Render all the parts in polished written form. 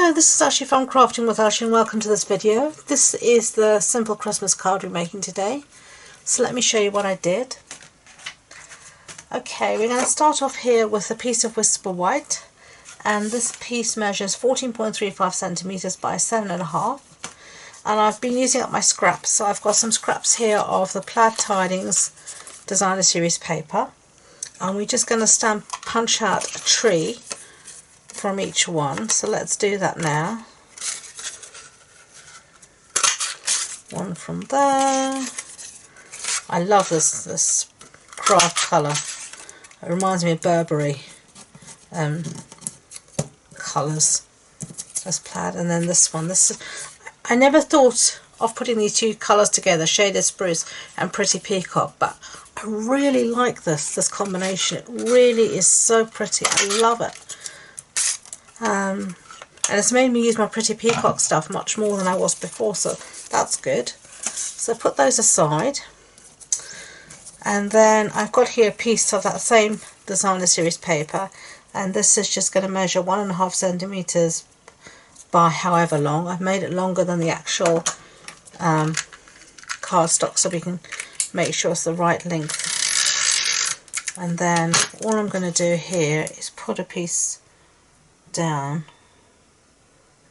Hello, this is Ashley from Crafting with Ashley and welcome to this video. This is the simple Christmas card we're making today. So let me show you what I did. Okay, we're going to start off here with a piece of Whisper White, and this piece measures 14.35 centimeters by 7.5, and I've been using up my scraps. So I've got some scraps here of the Plaid Tidings Designer Series paper, and we're just going to punch out a tree from each one. So let's do that now. One from there. I love this craft colour. It reminds me of Burberry colours. That's Plaid. And then this one. I never thought of putting these two colours together, Shaded Spruce and Pretty Peacock, but I really like this combination. It really is so pretty. I love it. And it's made me use my Pretty Peacock stuff much more than I was before, so that's good. So put those aside, and then I've got here a piece of that same Designer Series paper, and this is just going to measure 1.5 centimeters by however long. I've made it longer than the actual cardstock so we can make sure it's the right length. And then all I'm going to do here is put a piece down.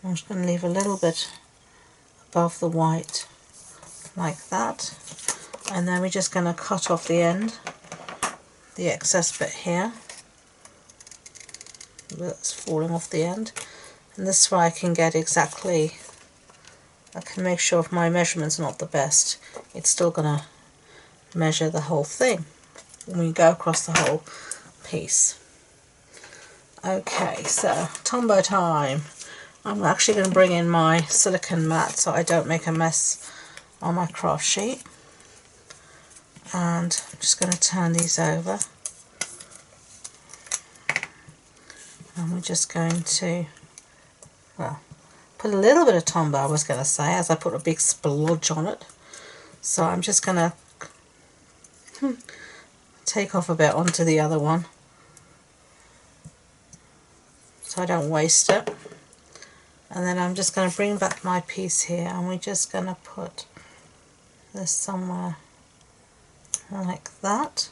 I'm just going to leave a little bit above the white like that, and then we're just going to cut off the end, the excess bit here that's falling off the end, and this way I can get exactly, I can make sure if my measurement's not the best, it's still going to measure the whole thing when we go across the whole piece. Okay, so Tombow time. I'm actually going to bring in my silicone mat so I don't make a mess on my craft sheet. And I'm just going to turn these over. And we're just going to, well, put a little bit of Tombow, I was going to say, as I put a big splodge on it. So I'm just going to take off a bit onto the other one, so I don't waste it. And then I'm just going to bring back my piece here, and we're just going to put this somewhere like that.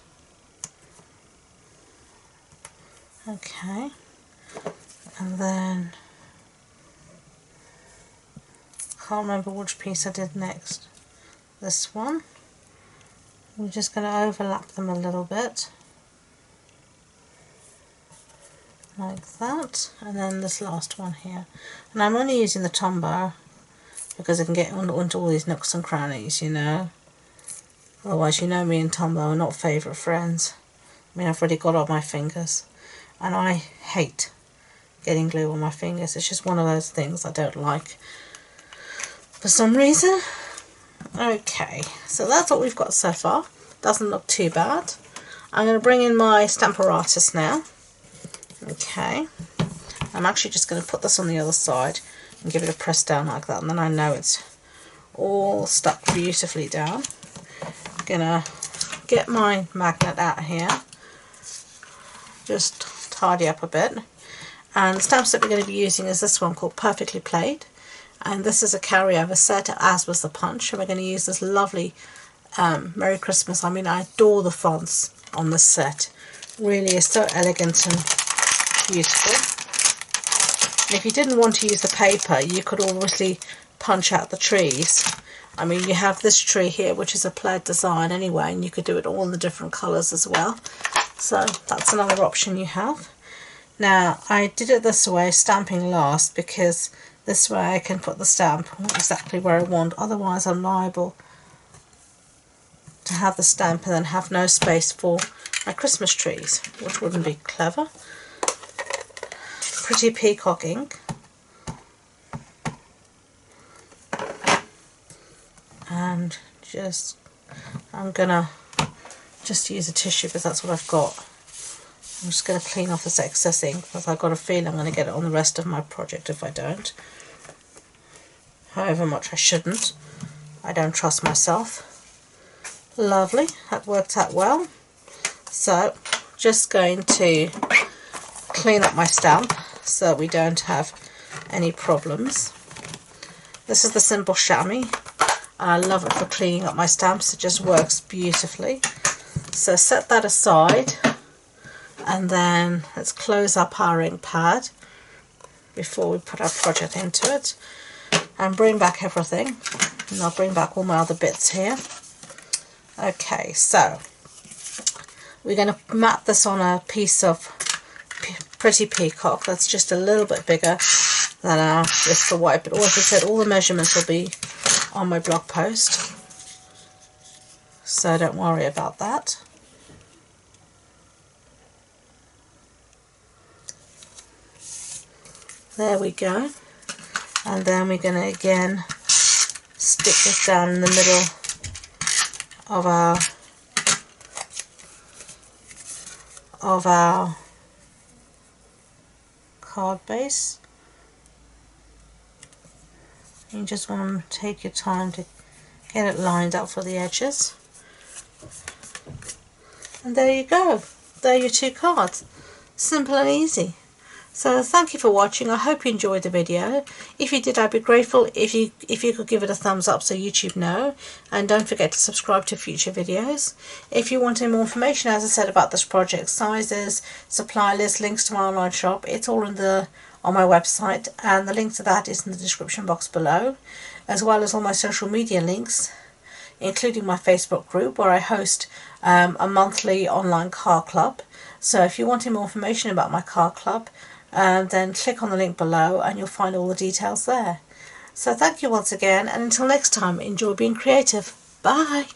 Okay, and then I can't remember which piece I did next. This one. We're just going to overlap them a little bit like that, and then this last one here. And I'm only using the Tombow because I can get onto all these nooks and crannies, you know. Otherwise, you know, me and Tombow are not favourite friends. I mean, I've already got on my fingers, and I hate getting glue on my fingers. It's just one of those things I don't like for some reason. Okay, so that's what we've got so far. Doesn't look too bad. I'm going to bring in my Stamparatus now. Okay, I'm actually just going to put this on the other side and give it a press down like that, and then I know it's all stuck beautifully down. I'm going to get my magnet out here, just tidy up a bit, and the stamps that we're going to be using is this one called Perfectly Plaid, and this is a carryover set, as was the punch, and we're going to use this lovely Merry Christmas. I mean, I adore the fonts on this set. Really is so elegant and beautiful. And if you didn't want to use the paper, you could obviously punch out the trees. I mean, you have this tree here, which is a Plaid design anyway, and you could do it all in the different colours as well. So that's another option you have. Now, I did it this way, stamping last, because this way I can put the stamp exactly where I want. Otherwise, I'm liable to have the stamp and then have no space for my Christmas trees, which wouldn't be clever. Pretty Peacock ink, and I'm gonna just use a tissue because that's what I've got. I'm just going to clean off this excess ink because I've got a feeling I'm going to get it on the rest of my project if I don't. However much I shouldn't. I don't trust myself. Lovely, that worked out well. So just going to clean up my stamp so we don't have any problems. This is the Simple Chamois. I love it for cleaning up my stamps. It just works beautifully. So set that aside, and then let's close our power ink pad before we put our project into it, and bring back everything. And I'll bring back all my other bits here. Okay, so we're going to mat this on a piece of Pretty Peacock that's just a little bit bigger than our just the white, but as I said, all the measurements will be on my blog post, so don't worry about that. There we go. And then we're going to again stick this down in the middle of our card base. You just want to take your time to get it lined up for the edges. And there you go. There are your two cards. Simple and easy. So thank you for watching. I hope you enjoyed the video. If you did, I'd be grateful if you could give it a thumbs up so YouTube know. And don't forget to subscribe to future videos. If you want any more information, as I said, about this project, sizes, supply list, links to my online shop, it's all on my website, and the link to that is in the description box below, as well as all my social media links, including my Facebook group where I host a monthly online card club. So if you want any more information about my card club, then click on the link below and you'll find all the details there. So thank you once again, and until next time, enjoy being creative. Bye!